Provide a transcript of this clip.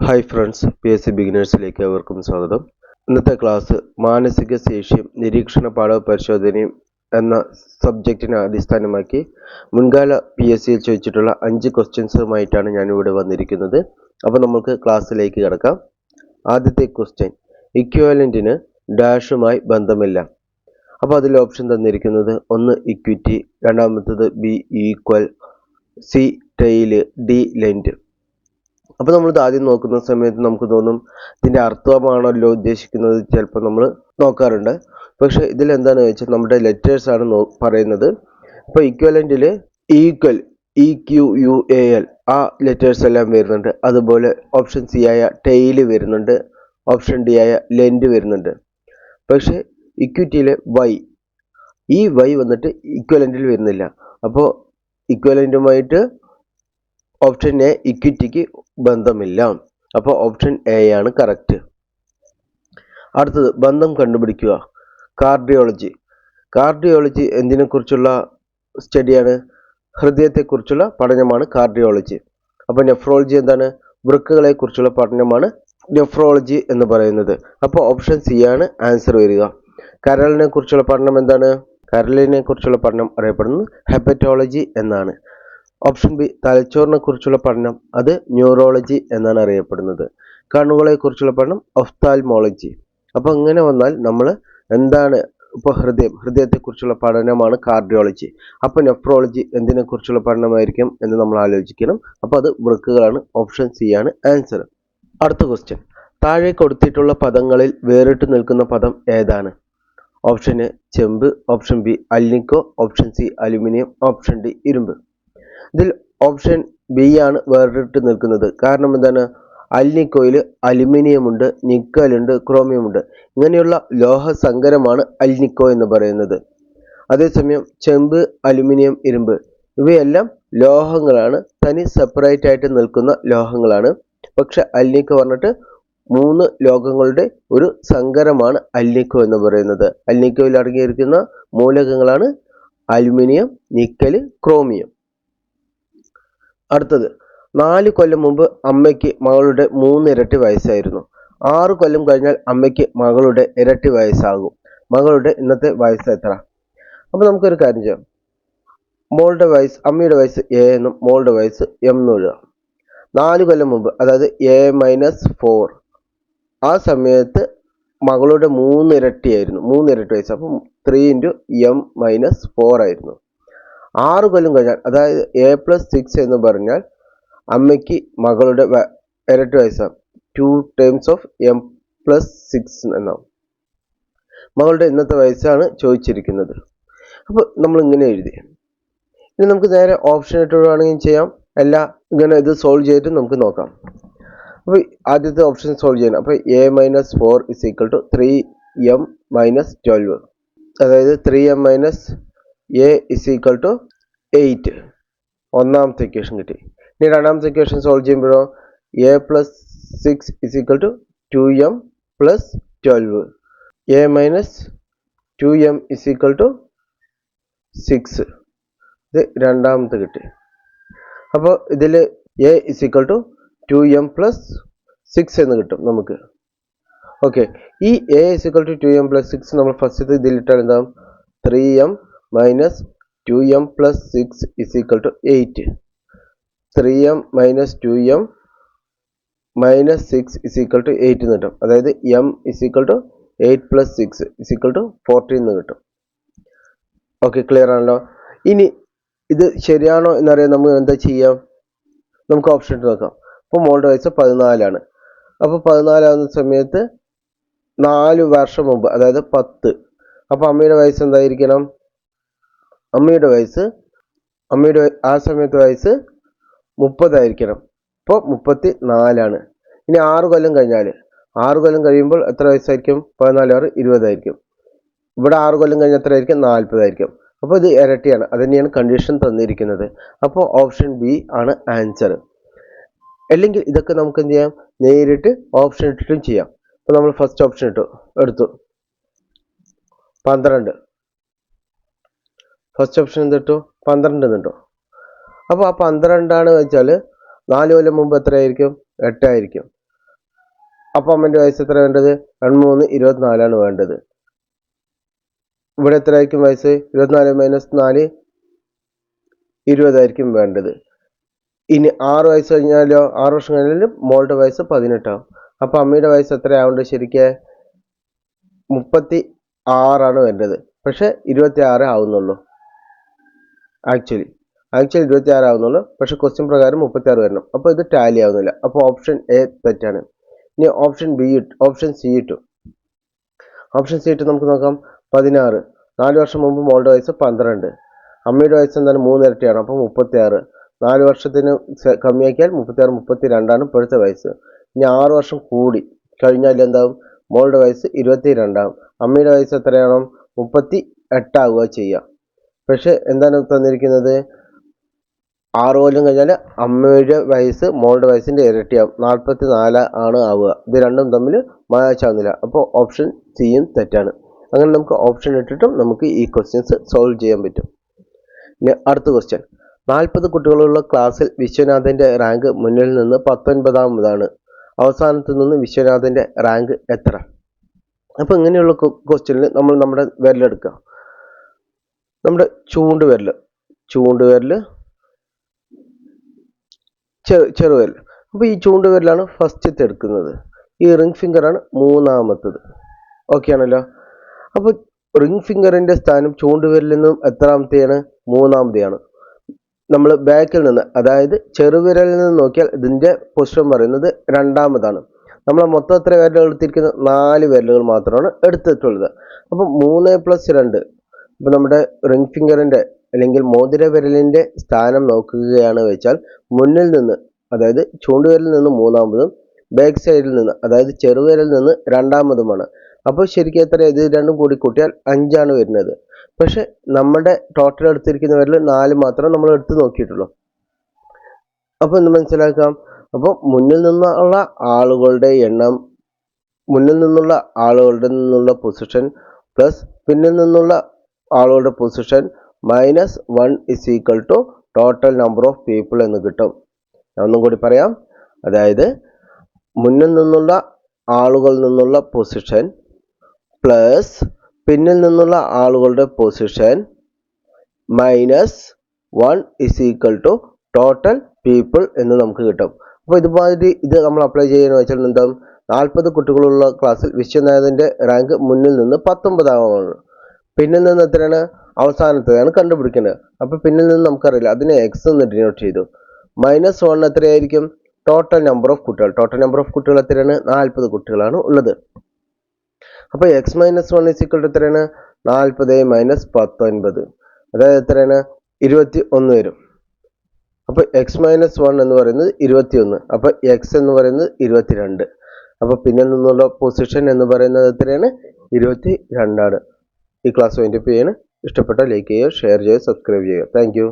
Hi friends, PSC ബിഗിനേഴ്സിലേക്ക് ഏവർക്കും സ്വാഗതം. ഇന്നത്തെ ക്ലാസ് മാനസിക ശേഷിയും നിരീക്ഷണ പാഠ പരിശോധനയും എന്ന സബ്ജക്റ്റിനെ അടിസ്ഥാനമാക്കി മുൻകാല PSCയിൽ ചോദിച്ചിട്ടുള്ള 5 ക്വസ്റ്റ്യൻസുമായിട്ടാണ് ഞാനിവിടെ വന്നിരിക്കുന്നത്. അപ്പോൾ നമുക്ക് ക്ലാസ്സിലേക്ക് കിടക്കാം. ആദ്യത്തെ ക്വസ്റ്റ്യൻ, ഇക്വിവാലന്റിന് ഡാഷുമായി ബന്ധമില്ല. അപ്പോൾ അതിൽ ഓപ്ഷൻ തന്നിരിക്കുന്നത് ഒന്ന് ഇക്വിറ്റി, രണ്ടാമത്തത് B equal, C tail, D lent. അപ്പോൾ നമ്മളിത് ആദ്യം നോക്കുന്ന സമയത്ത് നമുക്ക് തോന്നും ഇതിൻ്റെ അർത്ഥമാണല്ലോ ഉദ്ദേശിക്കുന്നത്, ചിലപ്പോൾ നമ്മൾ നോക്കാറുണ്ട്. പക്ഷേ ഇതിൽ എന്താണെന്ന് വെച്ചാൽ നമ്മുടെ ലെറ്റേഴ്സാണ് പറയുന്നത്. ഇപ്പോൾ ഇക്വലൻറ്റിൽ ഈക്വൽ, EQUAL ആ ലെറ്റേഴ്സ് എല്ലാം വരുന്നുണ്ട്. അതുപോലെ ഓപ്ഷൻ സി ആയ ടെയില് വരുന്നുണ്ട്, ഓപ്ഷൻ ഡി ആയ ലെൻഡ് വരുന്നുണ്ട്. പക്ഷേ ഇക്വിറ്റിയിലെ വൈ, ഈ വൈ വന്നിട്ട് ഇക്വലൻറ്റിൽ വരുന്നില്ല. അപ്പോൾ ഇക്വലൻറ്റുമായിട്ട് ഓപ്ഷൻ എ ഇക്വിറ്റിക്ക് ബന്ധമില്ല. അപ്പോൾ ഓപ്ഷൻ എ ആണ് കറക്റ്റ്. അടുത്തത് ബന്ധം കണ്ടുപിടിക്കുക. കാർഡിയോളജി. കാർഡിയോളജി എന്തിനെക്കുറിച്ചുള്ള സ്റ്റഡിയാണ്? ഹൃദയത്തെക്കുറിച്ചുള്ള പഠനമാണ് കാർഡിയോളജി. അപ്പോൾ നെഫ്രോളജി എന്താണ്? വൃക്കകളെ കുറിച്ചുള്ള പഠനമാണ് നെഫ്രോളജി എന്ന് പറയുന്നത്. അപ്പോൾ ഓപ്ഷൻ സി ആണ് ആൻസർ വരിക. കരളിനെ കുറിച്ചുള്ള പഠനം എന്താണ്? കരളിനെ കുറിച്ചുള്ള പഠനം അറിയപ്പെടുന്നത് ഹെപ്പറ്റോളജി എന്നാണ്. ഓപ്ഷൻ ബി തലച്ചോറിനെ കുറിച്ചുള്ള പഠനം, അത് ന്യൂറോളജി എന്നാണ് അറിയപ്പെടുന്നത്. കണ്ണുകളെ കുറിച്ചുള്ള പഠനം ഒഫ്താൽമോളജി. അപ്പോൾ ഇങ്ങനെ വന്നാൽ നമ്മൾ എന്താണ്, ഇപ്പോൾ ഹൃദയത്തെക്കുറിച്ചുള്ള പഠനമാണ് കാർഡിയോളജി. അപ്പോൾ നെഫ്രോളജി എന്തിനെക്കുറിച്ചുള്ള പഠനമായിരിക്കും എന്ന് നമ്മൾ ആലോചിക്കണം. അപ്പോൾ അത് വൃക്കകളാണ്. ഓപ്ഷൻ സി ആണ് ആൻസർ. അടുത്ത ക്വസ്റ്റ്യൻ, താഴെ കൊടുത്തിട്ടുള്ള പദങ്ങളിൽ വേറിട്ട് നിൽക്കുന്ന പദം ഏതാണ്? ഓപ്ഷൻ എ ചെമ്പ്, option B alnico, option C aluminium, option D ഇരുമ്പ്. ഇതിൽ ഓപ്ഷൻ ബി ആണ് വേറിട്ട് നിൽക്കുന്നത്. കാരണം എന്താണ്? അൽനിക്കോയിൽ അലുമിനിയം ഉണ്ട്, നിക്കലുണ്ട്, ക്രോമിയം ഉണ്ട്. ഇങ്ങനെയുള്ള ലോഹസങ്കരമാണ് അൽനിക്കോ എന്ന് പറയുന്നത്. അതേസമയം ചെമ്പ്, അലുമിനിയം, ഇരുമ്പ് ഇവയെല്ലാം ലോഹങ്ങളാണ്, തനി സെപ്പറേറ്റ് ആയിട്ട് നിൽക്കുന്ന ലോഹങ്ങളാണ്. പക്ഷെ അൽനിക്കോ പറഞ്ഞിട്ട് 3 ലോഹങ്ങളുടെ ഒരു സങ്കരമാണ് അൽനിക്കോ എന്ന് പറയുന്നത്. അൽനിക്കോയിൽ അടങ്ങിയിരിക്കുന്ന മൂലകങ്ങളാണ് അലുമിനിയം, നിക്കല്, ക്രോമിയം. അടുത്തത്, 4 കൊല്ലം മുമ്പ് അമ്മയ്ക്ക് മകളുടെ 3 ഇരട്ടി വയസ്സായിരുന്നു. 6 കൊല്ലം കഴിഞ്ഞാൽ അമ്മയ്ക്ക് മകളുടെ ഇരട്ടി വയസ്സാകും. മകളുടെ ഇന്നത്തെ വയസ്സ് എത്ര? അപ്പോൾ നമുക്കൊരു കാര്യം ചെയ്യാം. മോളുടെ വയസ്സ്, അമ്മയുടെ വയസ്സ് എ എന്നും മോളുടെ വയസ്സ് എം എന്നും എഴുതാം. 4 കൊല്ലം മുമ്പ്, അതായത് A-4, ആ സമയത്ത് മകളുടെ 3 ഇരട്ടിയായിരുന്നു, 3 ഇരട്ടി വയസ്സ്. അപ്പം 3 × M-4 ആയിരുന്നു. 6 കൊല്ലം കഴിഞ്ഞാൽ, അതായത് A+6 എന്ന് പറഞ്ഞാൽ അമ്മയ്ക്ക് മകളുടെ ഇരട്ടി വയസ്സാണ്. 2 ടൈംസ് ഓഫ് M+6 എന്നാവും. മകളുടെ ഇന്നത്തെ വയസ്സാണ് ചോദിച്ചിരിക്കുന്നത്. അപ്പോൾ നമ്മൾ ഇങ്ങനെ എഴുതി. ഇനി നമുക്ക് നേരെ ഓപ്ഷൻ ഇട്ടുവാണെങ്കിൽ ചെയ്യാം. ഇങ്ങനെ ഇത് സോൾവ് ചെയ്തിട്ട് നമുക്ക് നോക്കാം. അപ്പോൾ ആദ്യത്തെ ഓപ്ഷൻ സോൾവ് ചെയ്യണം. അപ്പോൾ A-4 = 3M-12, അതായത് 3M - A = 8. ഒന്നാമത്തെ ഇക്വേഷൻ കിട്ടി. ഇനി രണ്ടാമത്തെ ഇക്വേഷൻ സോൾവ് ചെയ്യുമ്പോഴോ A+6 = 2M+12. A - 2M = 6. ഇത് രണ്ടാമത്തെ കിട്ടി. അപ്പോൾ ഇതിൽ A = 2M+6 എന്ന് കിട്ടും നമുക്ക്. ഓക്കെ, ഈ A = 2M+6 നമ്മൾ ഫസ്റ്റ് ഇതിലിട്ടാൽ എന്താ? 3M - 2M+6 = 8. 3M - 2M - 6 = 8 എന്ന് കിട്ടും. അതായത് M = 8 + 6 = 14 എന്ന് കിട്ടും. ഓക്കെ, ക്ലിയർ ആണല്ലോ. ഇനി ഇത് ശരിയാണോ എന്നറിയാൻ നമ്മൾ എന്താ ചെയ്യാം? നമുക്ക് ഓപ്ഷൻ ഇട്ട് നോക്കാം. അപ്പോൾ മോളുടെ വയസ്സ് 14 ആണ്. അപ്പോൾ 14 ആവുന്ന സമയത്ത് 4 വർഷം മുമ്പ്, അതായത് 10. അപ്പോൾ അമ്മയുടെ വയസ്സ് എന്തായിരിക്കണം? അമ്മയുടെ ആ സമയത്ത് വയസ്സ് 30 ആയിരിക്കണം. അപ്പോൾ 34 ആണ്. ഇനി 6 കൊല്ലം കഴിഞ്ഞാൽ, 6 കൊല്ലം കഴിയുമ്പോൾ എത്ര വയസ്സായിരിക്കും? 14 × 6 = 20 ആയിരിക്കും. ഇവിടെ 6 കൊല്ലം കഴിഞ്ഞാൽ എത്ര ആയിരിക്കും? 40 ആയിരിക്കും. അപ്പോൾ ഇത് ഇരട്ടിയാണ്. അത് തന്നെയാണ് കണ്ടീഷൻ തന്നിരിക്കുന്നത്. അപ്പോൾ ഓപ്ഷൻ ബി ആണ് ആൻസർ. അല്ലെങ്കിൽ ഇതൊക്കെ നമുക്ക് എന്ത് ചെയ്യാം? നേരിട്ട് ഓപ്ഷൻ ഇട്ടിട്ടും ചെയ്യാം. അപ്പോൾ നമ്മൾ ഫസ്റ്റ് ഓപ്ഷൻ എടുത്തു 12. First option എന്തിട്ടു? 12 എന്നിട്ടു. അപ്പോൾ ആ 12 ആണ് വെച്ചാൽ 4 കൊല്ലം മുമ്പ് എത്രയായിരിക്കും? 8 ആയിരിക്കും. അപ്പോൾ അമ്മേൻ്റെ വയസ്സ് എത്ര വേണ്ടത്? 2 3 24 വേണ്ടത്. ഇവിടെ എത്ര ആയിരിക്കും വയസ്സ്? 24 - 4 20 വേണ്ടത്. ഇനി 6 വയസ്സ് കഴിഞ്ഞാലോ, 6 വർഷം കഴിഞ്ഞാൽ മോളുടെ വയസ്സ് 18 ആവും. അപ്പോൾ അമ്മയുടെ വയസ്സ് എത്ര ആവേണ്ടത്? ശരിക്കും 36 വേണ്ടത്. പക്ഷെ 26 ആവുന്നുള്ളൂ. ആക്ച്വലി 26 ആവുന്നുള്ളൂ. പക്ഷെ ക്വസ്റ്റ്യൻ പ്രകാരം 36 വരണം. അപ്പോൾ ഇത് ടാലി ആവുന്നില്ല. അപ്പോൾ ഓപ്ഷൻ എ തെറ്റാണ്. ഇനി ഓപ്ഷൻ സി ഇട്ടു. ഓപ്ഷൻ സി ഇട്ട് നമുക്ക് നോക്കാം. 16. 4 വർഷം മുമ്പ് മോളുടെ വയസ്സ് 12. അമ്മയുടെ വയസ്സ് എന്താണ്? 3 ഇരട്ടിയാണ്. അപ്പോൾ 36. 4 വർഷത്തിന് കമ്മിയാക്കിയാൽ 36 32 ഇപ്പോഴത്തെ വയസ്സ്. ഇനി 6 വർഷം കൂടി കഴിഞ്ഞാൽ എന്താവും? മോളുടെ വയസ്സ് 22 ആവും. അമ്മയുടെ വയസ്സ് എത്രയാണോ? 38 ആവുക ചെയ്യുക. പക്ഷെ എന്താണ് തന്നിരിക്കുന്നത്? 6 കൊല്ലം കഴിഞ്ഞാൽ അമ്മയുടെ വയസ്സ് മോളുടെ വയസ്സിൻ്റെ ഇരട്ടിയാവും. 44 ആണ് ആവുക. ഇത് രണ്ടും തമ്മിൽ മാച്ച് ആവുന്നില്ല. അപ്പോൾ ഓപ്ഷൻ സിയും തെറ്റാണ്. അങ്ങനെ നമുക്ക് ഓപ്ഷൻ ഇട്ടിട്ടും നമുക്ക് ഈ ക്വസ്റ്റ്യൻസ് സോൾവ് ചെയ്യാൻ പറ്റും. ഇനി അടുത്ത ക്വസ്റ്റ്യൻ. 40 കുട്ടികളുള്ള ക്ലാസ്സിൽ വിശ്വനാഥൻ്റെ റാങ്ക് മുന്നിൽ നിന്ന് 19ാമതാണ്. അവസാനത്തു നിന്ന് വിശ്വനാഥൻ്റെ റാങ്ക് എത്ര? അപ്പോൾ ഇങ്ങനെയുള്ള ക്വസ്റ്റ്യനിൽ നമ്മൾ നമ്മുടെ വിരലെടുക്കുക. നമ്മുടെ ചൂണ്ടുവിരൽ ചെറുവിരൽ. അപ്പോൾ ഈ ചൂണ്ടുവിരലാണ് ഫസ്റ്റത്തെ എടുക്കുന്നത്. ഈ റിംഗ് ഫിംഗറാണ് മൂന്നാമത്തത്. ഓക്കെ ആണല്ലോ. അപ്പോൾ റിംഗ് ഫിംഗറിൻ്റെ സ്ഥാനം ചൂണ്ടുവിരലിൽ നിന്നും എത്രാമത്തെയാണ്? മൂന്നാമത്തെയാണ്. നമ്മൾ ബാക്കിൽ നിന്ന്, അതായത് ചെറുവിരലിൽ നിന്ന് നോക്കിയാൽ ഇതിൻ്റെ പൊസിഷൻ പറയുന്നത് രണ്ടാമതാണ്. നമ്മൾ മൊത്തം എത്ര വിരലുകൾ എടുത്തിരിക്കുന്നത്? 4 വിരലുകൾ മാത്രമാണ് എടുത്തിട്ടുള്ളത്. അപ്പോൾ 3 + 2. ഇപ്പോൾ നമ്മുടെ റിംഗ് ഫിംഗറിൻ്റെ അല്ലെങ്കിൽ മോതിര വിരലിൻ്റെ സ്ഥാനം നോക്കുകയാണ് വെച്ചാൽ മുന്നിൽ നിന്ന്, അതായത് ചൂണ്ടുവിരലിൽ നിന്ന് മൂന്നാമതും ബാക്ക് സൈഡിൽ നിന്ന്, അതായത് ചെറുവിരലിൽ നിന്ന് രണ്ടാമതുമാണ്. അപ്പോൾ ശരിക്കും എത്ര? ഇത് രണ്ടും കൂടി കൂട്ടിയാൽ 5 വരുന്നത്. പക്ഷെ നമ്മുടെ ടോട്ടൽ എടുത്തിരിക്കുന്ന വിരൽ 4 മാത്രം നമ്മൾ എടുത്ത് നോക്കിയിട്ടുള്ളൂ. അപ്പോൾ എന്ത് മനസ്സിലാക്കാം? അപ്പോൾ മുന്നിൽ നിന്നുള്ള ആളുകളുടെ എണ്ണം, മുന്നിൽ നിന്നുള്ള പൊസിഷൻ പ്ലസ് പിന്നിൽ നിന്നുള്ള ആളുകളുടെ position -1 = total number of people എന്ന് കിട്ടും. ഞാൻ ഒന്നും കൂടി പറയാം. അതായത് മുന്നിൽ നിന്നുള്ള ആളുകളിൽ നിന്നുള്ള പൊസിഷൻ പ്ലസ് പിന്നിൽ നിന്നുള്ള ആളുകളുടെ പൊസിഷൻ -1 = ടോട്ടൽ പീപ്പിൾ എന്ന് നമുക്ക് കിട്ടും. അപ്പോൾ ഇതുമാതിരി ഇത് നമ്മൾ അപ്ലൈ ചെയ്യുകയെന്ന് വെച്ചാൽ എന്താവും? 40 കുട്ടികളുള്ള ക്ലാസ്സിൽ വിശ്വനാഥൻ്റെ റാങ്ക് മുന്നിൽ നിന്ന് 19ാമതാണ്. പിന്നിൽ നിന്ന് എത്രയാണ്? അവസാനത്തേതാണ് കണ്ടുപിടിക്കേണ്ടത്. അപ്പോൾ പിന്നിൽ നിന്ന് നമുക്കറിയില്ല, അതിനെ x എന്ന് ഡിനോട്ട് ചെയ്തു. -1 എത്രയായിരിക്കും? ടോട്ടൽ നമ്പർ ഓഫ് കുട്ടികൾ. ടോട്ടൽ നമ്പർ ഓഫ് കുട്ടികൾ എത്രയാണ്? 40 കുട്ടികളാണ് ഉള്ളത്. അപ്പോൾ x - 1 = എത്രയാണ്? 40 - 19. അതായത് എത്രയാണ്? 21 വരും. അപ്പോൾ x - 1 എന്ന് പറയുന്നത് 21. അപ്പോൾ x എന്ന് പറയുന്നത് 22. അപ്പോൾ പിന്നിൽ നിന്നുള്ള പൊസിഷൻ എന്ന് പറയുന്നത് എത്രയാണ്? 22 ആണ്. ഈ ക്ലാസ് വൈൻഡപ്പ് ചെയ്യാണ്. ഇഷ്ടപ്പെട്ട ലൈക്ക് ചെയ്യുക, ഷെയർ ചെയ്യുക, സബ്സ്ക്രൈബ് ചെയ്യുക. Thank you.